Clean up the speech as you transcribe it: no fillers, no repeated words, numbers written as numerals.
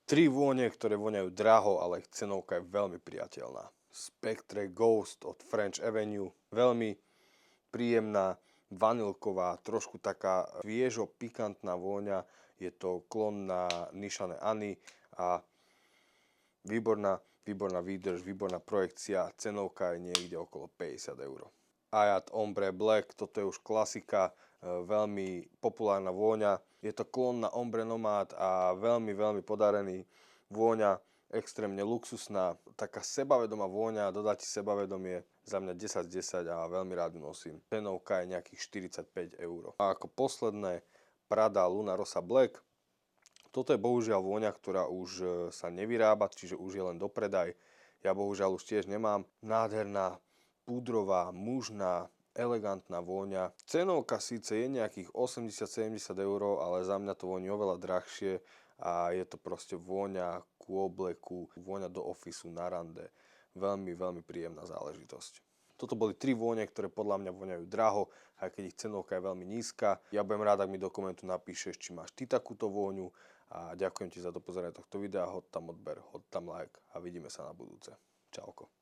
Tri vône, ktoré voňajú draho, ale ich cenovka je veľmi priateľná. Spectre Ghost od French Avenue. Veľmi príjemná, vanilková, trošku taká sviežo pikantná vôňa. Je to klon na Nišane Annie a výborná výdrž, výborná projekcia. Cenovka je niekde okolo 50 eur. Ayat Ombre Black, toto je už klasika, veľmi populárna vôňa. Je to klon na Ombre Nomad a veľmi podarený. Vôňa extrémne luxusná, taká sebavedomá vôňa, dodá ti sebavedomie. Za mňa 10 z 10 a veľmi rád ju nosím. Cenovka je nejakých 45 eur. A ako posledné Prada Luna Rossa Black. Toto je bohužiaľ vôňa, ktorá už sa nevyrába, čiže už je len do predaj. Ja bohužiaľ už tiež nemám. Nádherná, púdrová, mužná, elegantná vôňa. Cenovka síce je nejakých 80-70 eur, ale za mňa to voní oveľa drahšie a je to proste vôňa ku obleku, vôňa do ofisu, na rande. Veľmi príjemná záležitosť. Toto boli tri vône, ktoré podľa mňa voňajú draho, aj keď ich cenovka je veľmi nízka. Ja budem rád, ak mi do komentu napíšeš, či máš ty takúto vôňu. A ďakujem ti za to pozeranie tohto videa, hoď tam odber, hoď tam like a vidíme sa na budúce. Čauko.